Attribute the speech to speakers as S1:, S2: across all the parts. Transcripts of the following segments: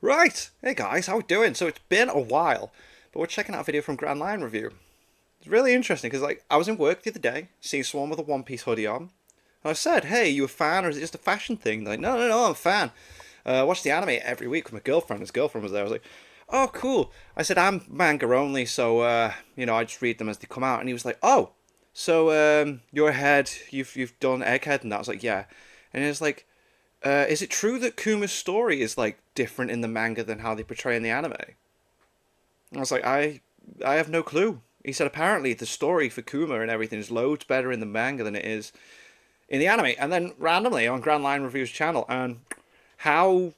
S1: Right, hey guys, how we doing? So it's been a while, but we're checking out a video from Grand Line Review. It's really interesting because I was in work the other day, seeing someone with a One Piece hoodie on, and I said, "Hey, you a fan or is it just a fashion thing?" They're like, "No, no, no, I'm a fan. I watch the anime every week with my girlfriend." His girlfriend was there. I was like, "Oh, cool." I said, "I'm manga only, so I just read them as they come out." And he was like, "Oh, so you're ahead. You've done Egghead," and that. I was like, "Yeah," and he was like. Is it true that Kuma's story is like different in the manga than how they portray in the anime? And I was like, I have no clue. He said apparently the story for Kuma and everything is loads better in the manga than it is in the anime. And then randomly on Grand Line Review's channel, and how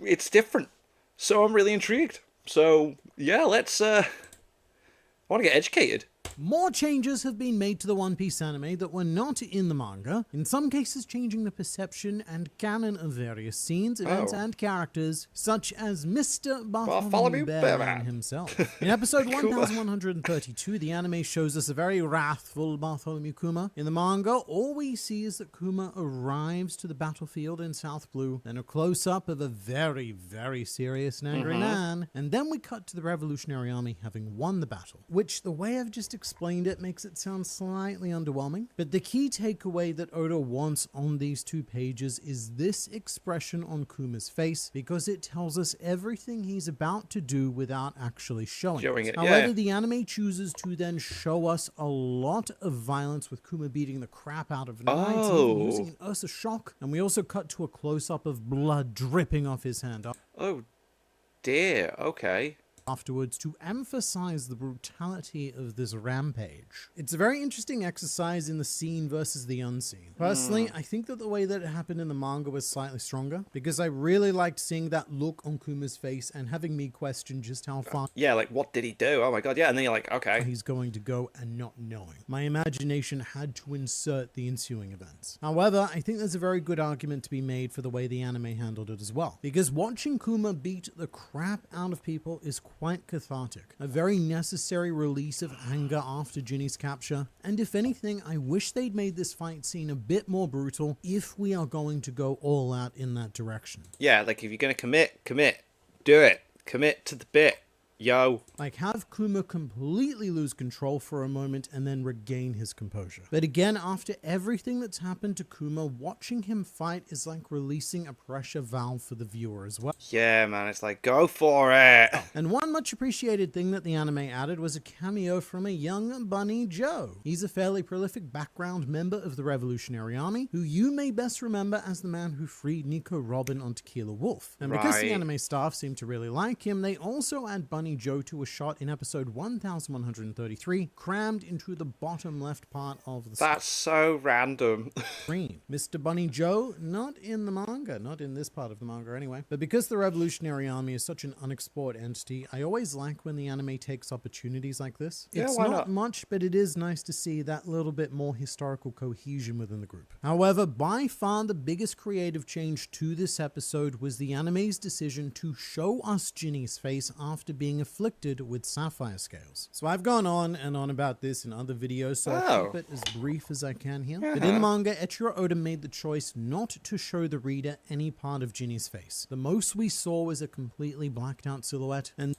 S1: it's different. So I'm really intrigued. So yeah, let's. I want to get educated.
S2: More changes have been made to the One Piece anime that were not in the manga, in some cases changing the perception and canon of various scenes, events, and characters, such as Mr. Bartholomew Bearman himself. In episode 1132, the anime shows us a very wrathful Bartholomew Kuma. In the manga, all we see is that Kuma arrives to the battlefield in South Blue, then a close-up of a very, very serious and angry man, and then we cut to the Revolutionary Army having won the battle, which, the way I've just explained it, makes it sound slightly underwhelming. But the key takeaway that Oda wants on these 2 pages is this expression on Kuma's face, because it tells us everything he's about to do without actually showing it. However, the anime chooses to then show us a lot of violence, with Kuma beating the crap out of knights, even using an Ursa shock, and we also cut to a close-up of blood dripping off his hand.
S1: Oh dear, okay.
S2: Afterwards, to emphasize the brutality of this rampage. It's a very interesting exercise in the seen versus the unseen. Personally, I think that the way that it happened in the manga was slightly stronger, because I really liked seeing that look on Kuma's face and having me question just how far
S1: like what did he do? Oh my god, yeah, and then you're like, okay,
S2: he's going to go, and not knowing. My imagination had to insert the ensuing events. However, I think there's a very good argument to be made for the way the anime handled it as well, because watching Kuma beat the crap out of people is quite cathartic, a very necessary release of anger after Ginny's capture, and if anything, I wish they'd made this fight scene a bit more brutal if we are going to go all out in that direction.
S1: Yeah, like if you're gonna commit, do it, commit to the bit. Yo.
S2: Like, have Kuma completely lose control for a moment and then regain his composure. But again, after everything that's happened to Kuma, watching him fight is like releasing a pressure valve for the viewer as well.
S1: Yeah, man, it's like, go for it.
S2: And one much appreciated thing that the anime added was a cameo from a young Bunny Joe. He's a fairly prolific background member of the Revolutionary Army, who you may best remember as the man who freed Nico Robin on Tequila Wolf. And because the anime staff seem to really like him, they also add Bunny Joe to a shot in episode 1133, crammed into the bottom left part of the
S1: That's so random.
S2: screen. Mr. Bunny Joe, not in the manga, not in this part of the manga anyway. But because the Revolutionary Army is such an unexplored entity, I always like when the anime takes opportunities like this. It's not much, but it is nice to see that little bit more historical cohesion within the group. However, by far the biggest creative change to this episode was the anime's decision to show us Ginny's face after being afflicted with sapphire scales. So I've gone on and on about this in other videos, so I'll keep it as brief as I can here. But in the manga, Eiichiro Oda made the choice not to show the reader any part of Ginny's face. The most we saw was a completely blacked out silhouette, and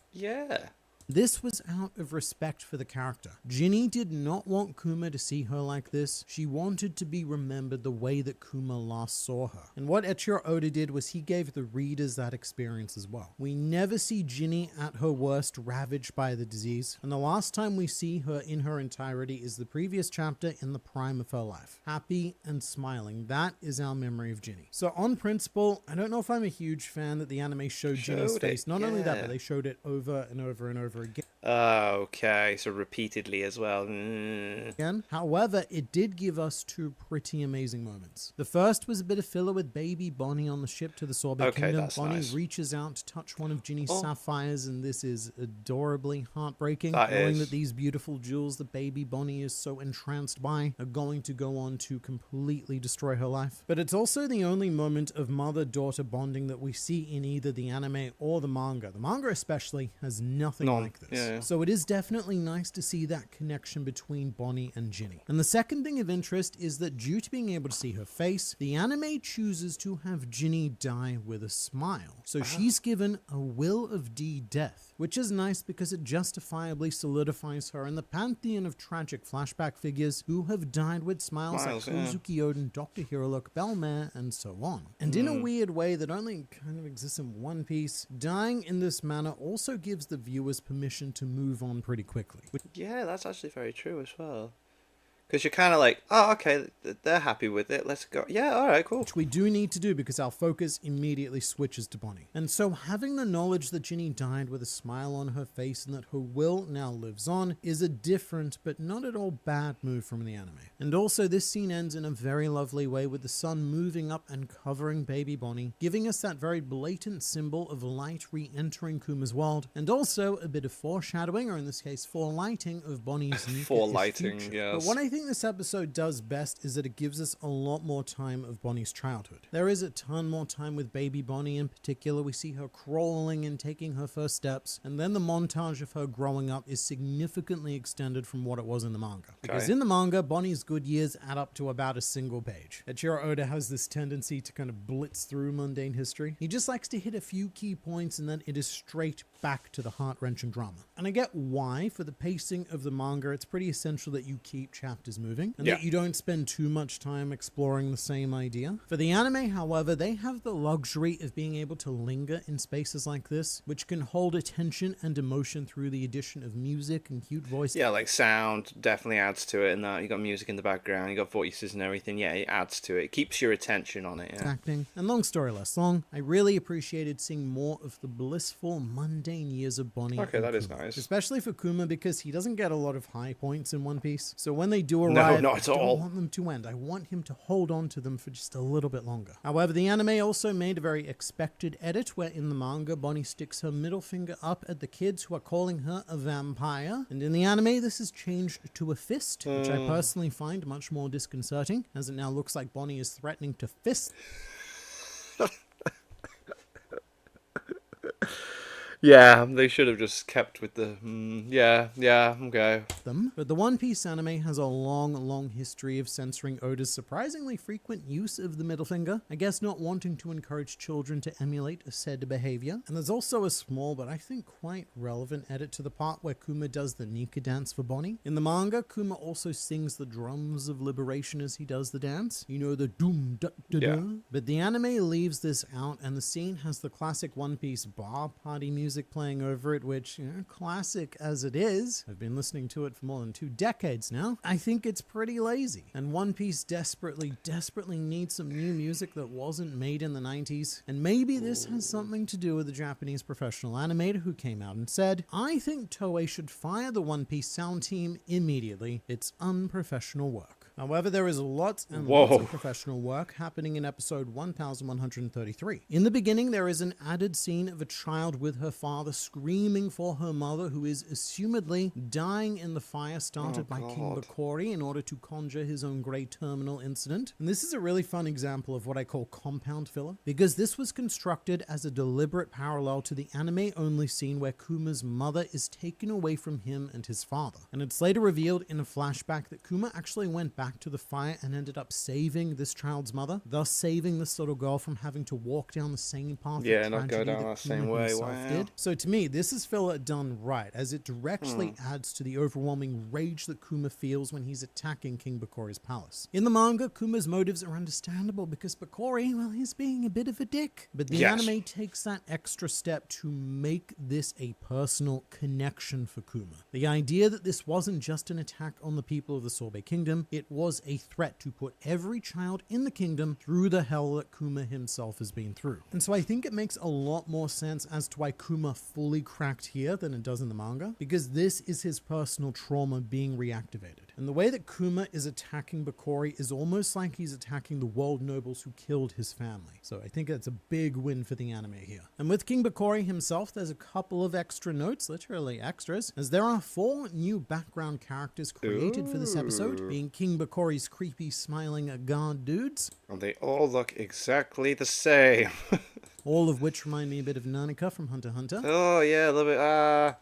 S2: this was out of respect for the character. Ginny did not want Kuma to see her like this. She wanted to be remembered the way that Kuma last saw her. And what Eiichiro Oda did was he gave the readers that experience as well. We never see Ginny at her worst, ravaged by the disease. And the last time we see her in her entirety is the previous chapter in the prime of her life. Happy and smiling. That is our memory of Ginny. So on principle, I don't know if I'm a huge fan that the anime showed Ginny's face. Not only that, but they showed it over and over and over again.
S1: Okay, so repeatedly as well.
S2: Again, however, it did give us 2 pretty amazing moments. The first was a bit of filler with baby Bonnie on the ship to the Sorbet Kingdom. Bonnie reaches out to touch one of Ginny's sapphires, and this is adorably heartbreaking. Knowing that these beautiful jewels that baby Bonnie is so entranced by are going to go on to completely destroy her life. But it's also the only moment of mother-daughter bonding that we see in either the anime or the manga. The manga especially has nothing like this.
S1: yeah.
S2: So it is definitely nice to see that connection between Bonnie and Ginny. And the second thing of interest is that due to being able to see her face, the anime chooses to have Ginny die with a smile. So she's given a Will of D death, which is nice because it justifiably solidifies her in the pantheon of tragic flashback figures who have died with smiles like Kozuki Oden, Dr. Hirolook, Belmare, and so on. And in a weird way that only kind of exists in One Piece, dying in this manner also gives the viewers permission to move on pretty quickly.
S1: Yeah, that's actually very true as well. Because you're kind of like, oh, okay, they're happy with it. Let's go. Yeah, all right, cool.
S2: Which we do need to do because our focus immediately switches to Bonnie. And so having the knowledge that Ginny died with a smile on her face and that her will now lives on is a different but not at all bad move from the anime. And also this scene ends in a very lovely way with the sun moving up and covering baby Bonnie, giving us that very blatant symbol of light re-entering Kuma's world, and also a bit of foreshadowing, or in this case, forelighting of Bonnie's
S1: forelighting,
S2: future.
S1: yes.
S2: But what I think this episode does best is that it gives us a lot more time of Bonnie's childhood. There is a ton more time with baby Bonnie in particular. We see her crawling and taking her first steps, and then the montage of her growing up is significantly extended from what it was in the manga. Because in the manga, Bonnie's good years add up to about a single page. Eiichiro Oda has this tendency to kind of blitz through mundane history. He just likes to hit a few key points and then it is straight back to the heart-wrenching drama. And I get why. For the pacing of the manga, it's pretty essential that you keep chapters moving and that you don't spend too much time exploring the same idea. For the anime, however, they have the luxury of being able to linger in spaces like this, which can hold attention and emotion through the addition of music and cute voices.
S1: Yeah, like sound definitely adds to it, and that you got music in the background, you got voices and everything. Yeah, it adds to it. It keeps your attention on it. Yeah.
S2: Acting. And long story less long, I really appreciated seeing more of the blissful, mundane years of Bonnie.
S1: Okay, that is
S2: Kuma.
S1: nice.
S2: Especially for Kuma because he doesn't get a lot of high points in One Piece. So when they do arrive,
S1: not at all.
S2: I don't want them to end. I want him to hold on to them for just a little bit longer. However, the anime also made a very expected edit where in the manga, Bonnie sticks her middle finger up at the kids who are calling her a vampire. And in the anime, this is changed to a fist, which I personally find much more disconcerting, as it now looks like Bonnie is threatening to fist
S1: Yeah, they should have just kept with the... okay.
S2: them. But the One Piece anime has a long history of censoring Oda's surprisingly frequent use of the middle finger, I guess not wanting to encourage children to emulate said behavior. And there's also a small but I think quite relevant edit to the part where Kuma does the Nika dance for Bonnie. In the manga, Kuma also sings the drums of liberation as he does the dance. You know, the doom da da da. But the anime leaves this out and the scene has the classic One Piece bar party music playing over it, which, you know, classic as it is, I've been listening to it for more than 2 decades now, I think it's pretty lazy. And One Piece desperately needs some new music that wasn't made in the 90s. And maybe this has something to do with the Japanese professional animator who came out and said, I think Toei should fire the One Piece sound team immediately. It's unprofessional work. However, there is lots and lots of professional work happening in episode 1133. In the beginning, there is an added scene of a child with her father screaming for her mother, who is assumedly dying in the fire started by King Bakori in order to conjure his own great terminal incident. And this is a really fun example of what I call compound filler, because this was constructed as a deliberate parallel to the anime-only scene where Kuma's mother is taken away from him and his father. And it's later revealed in a flashback that Kuma actually went back to the fire and ended up saving this child's mother, thus saving this little girl from having to walk down the same path.
S1: Yeah, not go down that same way. Wow.
S2: Did. So to me, this is filler done right, as it directly adds to the overwhelming rage that Kuma feels when he's attacking King Bakori's palace. In the manga, Kuma's motives are understandable because Bakori, well, he's being a bit of a dick. But the anime takes that extra step to make this a personal connection for Kuma. The idea that this wasn't just an attack on the people of the Sorbet Kingdom, it was a threat to put every child in the kingdom through the hell that Kuma himself has been through. And so I think it makes a lot more sense as to why Kuma fully cracked here than it does in the manga, because this is his personal trauma being reactivated. And the way that Kuma is attacking Bakori is almost like he's attacking the world nobles who killed his family. So I think that's a big win for the anime here. And with King Bakori himself, there's a couple of extra notes, literally extras, as there are 4 new background characters created for this episode, being King Bakori's creepy smiling guard dudes.
S1: And they all look exactly the same.
S2: all of which remind me a bit of Nanika from Hunter x Hunter.
S1: Oh, yeah, a little bit.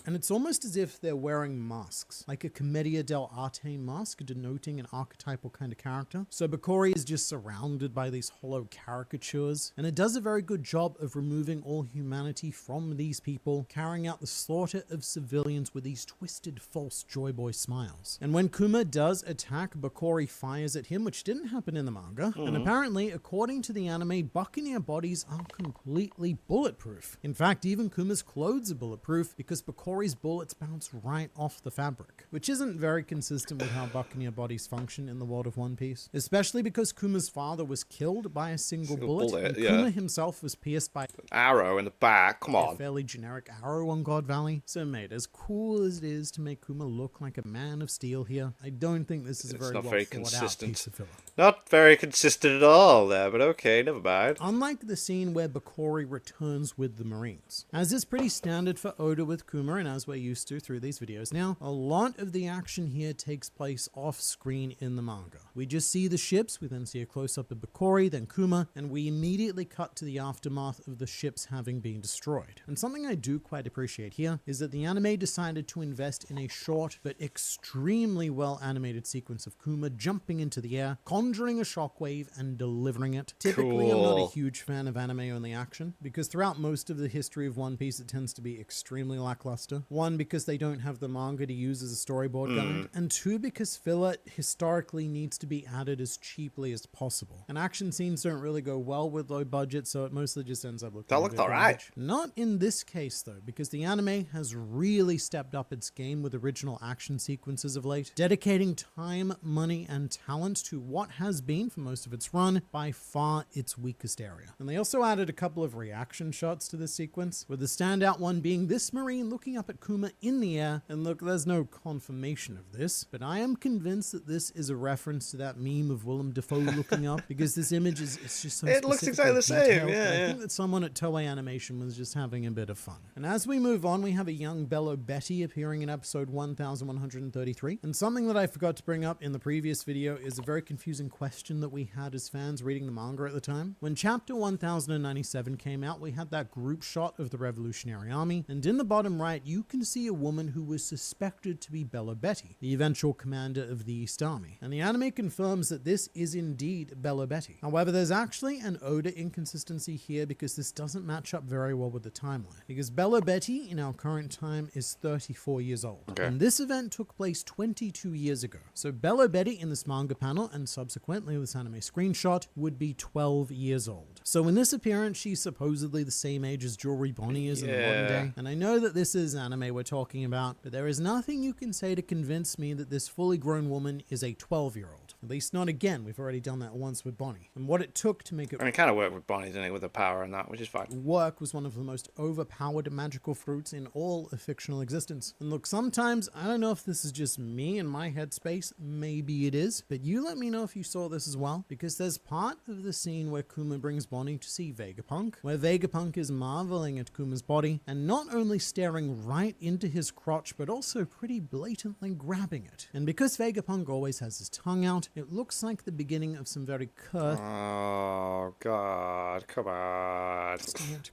S2: And it's almost as if they're wearing masks, like a Commedia dell'arte mask denoting an archetypal kind of character. So Bakori is just surrounded by these hollow caricatures, and it does a very good job of removing all humanity from these people, carrying out the slaughter of civilians with these twisted false joy boy smiles. And when Kuma does attack, Bakori fires at him, which didn't happen in the manga, and apparently, according to the anime, Buccaneer bodies are completely bulletproof. In fact, even Kuma's clothes are bulletproof because Bakori's bullets bounce right off the fabric, which isn't very consistent with how Buccaneer bodies function in the world of One Piece, especially because Kuma's father was killed by a single bullet and Kuma himself was pierced by
S1: an arrow in the back. Come on.
S2: A fairly generic arrow on God Valley. So, mate, as cool as it is to make Kuma look like a man of steel here, I don't think this is a very well thought out piece of filler.
S1: Not very consistent at all there, but okay, never mind.
S2: Unlike the scene where Bakori returns with the Marines. As is pretty standard for Oda with Kuma, and as we're used to through these videos now, a lot of the action here takes place off-screen in the manga. We just see the ships, we then see a close-up of Bakori, then Kuma, and we immediately cut to the aftermath of the ships having been destroyed. And something I do quite appreciate here is that the anime decided to invest in a short but extremely well-animated sequence of Kuma jumping into the air, conjuring a shockwave, and delivering it. Typically, I'm not a huge fan of anime-only action, because throughout most of the history of One Piece, it tends to be extremely lackluster. One, because they don't have the manga to use as a storyboard guide, and two, because filler historically needs to be added as cheaply as possible. And action scenes don't really go well with low budget, so it mostly just ends up looking
S1: that looked alright.
S2: Not in this case, though, because the anime has really stepped up its game with original action sequences of late, dedicating time, money, and talent to what has been, for most of its run, by far its weakest area. And they also added a couple of reaction shots to this sequence, with the standout one being this Marine looking up at Kuma in the air, and look, there's no confirmation of this, but I am convinced that this is a reference to that meme of Willem Dafoe looking up, because this image is it's just so
S1: it looks exactly the same,
S2: I think that someone at Toei Animation was just having a bit of fun. And as we move on, we have a young Bello Betty appearing in episode 1133, and something that I forgot to bring up in the previous video is a very confusing question that we had as fans reading the manga at the time. When chapter 1097 came out, we had that group shot of the Revolutionary Army, and in the bottom right, you can see a woman who was suspected to be Bello Betty, the eventual commander of the East Army. And the anime confirms that this is indeed Bello Betty. However, there's actually an Oda inconsistency here because this doesn't match up very well with the timeline. Because Bello Betty in our current time is 34 years old. Okay. And this event took place 22 years ago. So Bello Betty in this manga panel and subsequently this anime screenshot would be 12 years old. So in this appearance, she's supposedly the same age as Jewelry Bonnie is in the modern day. And I know that this is anime we're talking about, but there is nothing you can say to convince me that this fully grown woman is a 12-year-old. At least not again. We've already done that once with Bonnie. And what it took to make it...
S1: I mean, it kind of worked with Bonnie, didn't it? With her power and that, which is fine.
S2: Work was one of the most overpowered magical fruits in all of fictional existence. And look, sometimes, I don't know if this is just me and my headspace, maybe it is, but you let me know if you saw this as well, because there's part of the scene where Kuma brings Bonnie to see Vegapunk, where Vegapunk is marveling at Kuma's body, and not only staring right into his crotch, but also pretty blatantly grabbing it. And because Vegapunk always has his tongue out, it looks like the beginning of some very
S1: Oh, God, come on.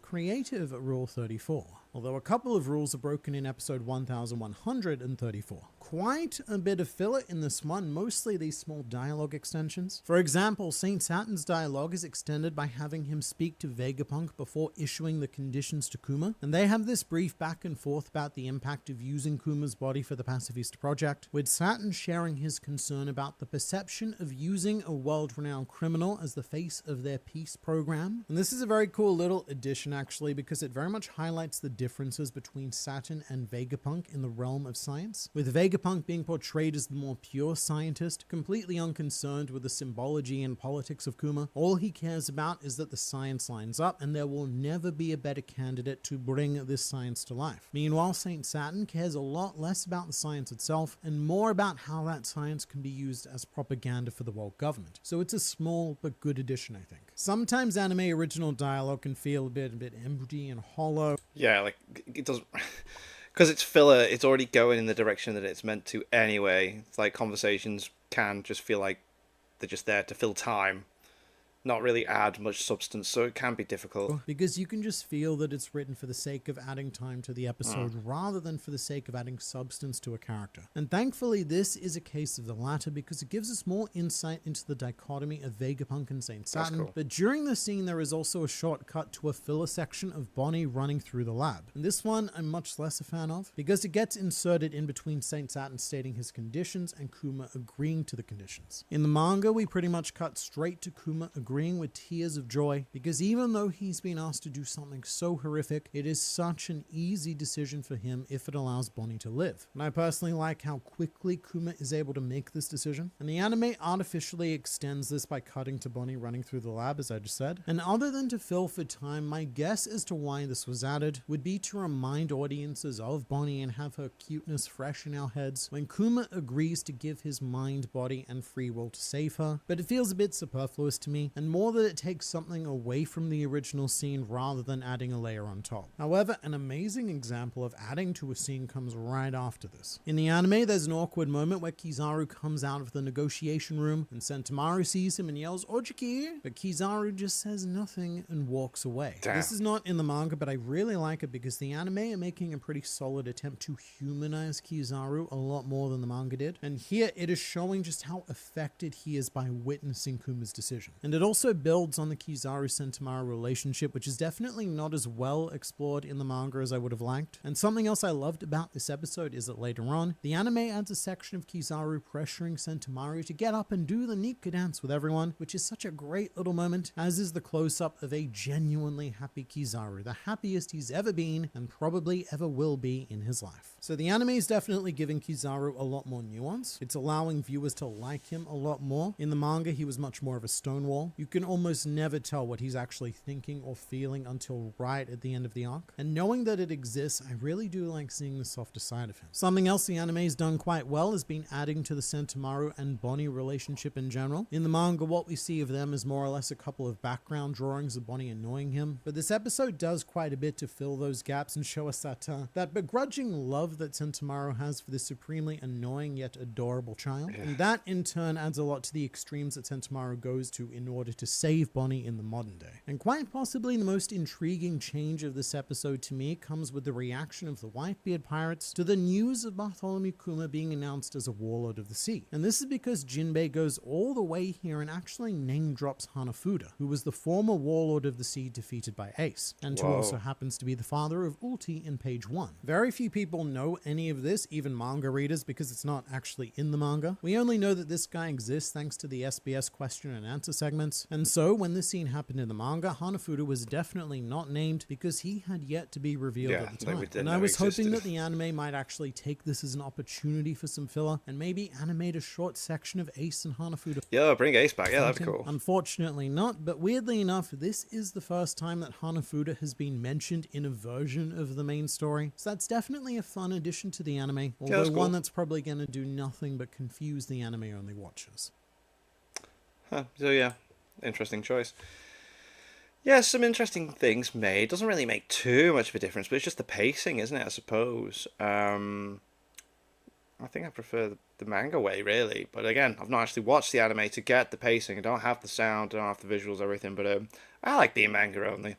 S2: Creative Rule 34. Although a couple of rules are broken in episode 1134. Quite a bit of filler in this one, mostly these small dialogue extensions. For example, Saint Saturn's dialogue is extended by having him speak to Vegapunk before issuing the conditions to Kuma, and they have this brief back and forth about the impact of using Kuma's body for the Pacifist Project, with Saturn sharing his concern about the perception of using a world-renowned criminal as the face of their peace program. And this is a very cool little addition actually, because it very much highlights the differences between Saturn and Vegapunk in the realm of science, with Vegapunk being portrayed as the more pure scientist, completely unconcerned with the symbology and politics of Kuma. All he cares about is that the science lines up, and there will never be a better candidate to bring this science to life. Meanwhile, Saint Saturn cares a lot less about the science itself, and more about how that science can be used as propaganda for the world government. So it's a small but good addition, I think. Sometimes anime original dialogue can feel a bit empty and hollow.
S1: Yeah, like, it does... Because it's filler, it's already going in the direction that it's meant to anyway. It's like conversations can just feel like they're just there to fill time. not really add much substance, so it can be difficult.
S2: Because you can just feel that it's written for the sake of adding time to the episode rather than for the sake of adding substance to a character. And thankfully, this is a case of the latter because it gives us more insight into the dichotomy of Vegapunk and Saint Saturn.
S1: Cool.
S2: But during the scene, there is also a shortcut to a filler section of Bonnie running through the lab. And this one I'm much less a fan of because it gets inserted in between Saint Saturn stating his conditions and Kuma agreeing to the conditions. In the manga, we pretty much cut straight to Kuma agreeing with tears of joy because even though he's been asked to do something so horrific, it is such an easy decision for him if it allows Bonnie to live. And I personally like how quickly Kuma is able to make this decision. And the anime artificially extends this by cutting to Bonnie running through the lab, as I just said. And other than to fill for time, my guess as to why this was added would be to remind audiences of Bonnie and have her cuteness fresh in our heads when Kuma agrees to give his mind, body, and free will to save her. But it feels a bit superfluous to me, and more that it takes something away from the original scene rather than adding a layer on top. However, an amazing example of adding to a scene comes right after this. In the anime, there's an awkward moment where Kizaru comes out of the negotiation room and Sentomaru sees him and yells, "Ojiki!" But Kizaru just says nothing and walks away.
S1: Damn.
S2: This is not in the manga, but I really like it because the anime are making a pretty solid attempt to humanize Kizaru a lot more than the manga did. And here it is showing just how affected he is by witnessing Kuma's decision. And it also builds on the Kizaru-Sentomaru relationship, which is definitely not as well explored in the manga as I would have liked. And something else I loved about this episode is that later on, the anime adds a section of Kizaru pressuring Sentomaru to get up and do the Nika dance with everyone, which is such a great little moment, as is the close-up of a genuinely happy Kizaru, the happiest he's ever been and probably ever will be in his life. So the anime is definitely giving Kizaru a lot more nuance. It's allowing viewers to like him a lot more. In the manga, he was much more of a stonewall. You can almost never tell what he's actually thinking or feeling until right at the end of the arc. And knowing that it exists, I really do like seeing the softer side of him. Something else the anime's done quite well has been adding to the Sentomaru and Bonnie relationship in general. In the manga, what we see of them is more or less a couple of background drawings of Bonnie annoying him. But this episode does quite a bit to fill those gaps and show us that begrudging love that Sentomaru has for this supremely annoying yet adorable child. And that in turn adds a lot to the extremes that Sentomaru goes to in order to save Bonnie in the modern day. And quite possibly the most intriguing change of this episode to me comes with the reaction of the Whitebeard pirates to the news of Bartholomew Kuma being announced as a warlord of the sea. And this is because Jinbei goes all the way here and actually name drops Hanafuda, who was the former warlord of the sea defeated by Ace, and who also happens to be the father of Ulti in page 1. Very few people know any of this, even manga readers, because it's not actually in the manga. We only know that this guy exists thanks to the SBS question and answer segments, and so when this scene happened in the manga, Hanafuda was definitely not named because he had yet to be revealed at the time. And I was hoping that the anime might actually take this as an opportunity for some filler and maybe animate a short section of Ace and Hanafuda.
S1: Yeah, bring Ace back. Yeah, that'd be cool.
S2: Unfortunately not, but weirdly enough, this is the first time that Hanafuda has been mentioned in a version of the main story. So that's definitely a fun addition to the anime, although one that's probably going to do nothing but confuse the anime-only watchers.
S1: Huh, so yeah, interesting choice. Yeah, some interesting things made. Doesn't really make too much of a difference, but it's just the pacing, isn't it, I suppose. I think I prefer the manga way, really. But again, I've not actually watched the anime to get the pacing. I don't have the sound, I don't have the visuals, everything. But I like being manga only.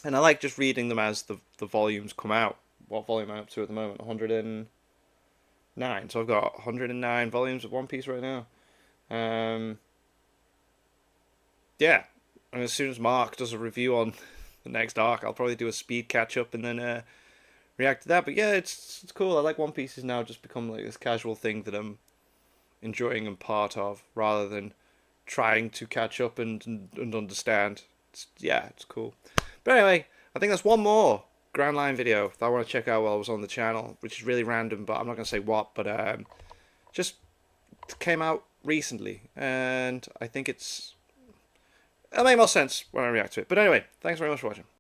S1: And I like just reading them as the volumes come out. What volume am I up to at the moment? 109. So I've got 109 volumes of One Piece right now. Yeah. And as soon as Mark does a review on the next arc, I'll probably do a speed catch up and then react to that. But yeah, it's cool. I like One Piece has now just become like this casual thing that I'm enjoying and part of, rather than trying to catch up and understand. It's cool. But anyway, I think that's one more Grand Line video that I want to check out while I was on the channel, which is really random, but I'm not going to say what, but just came out recently, and I think it'll make more sense when I react to it. But anyway, thanks very much for watching.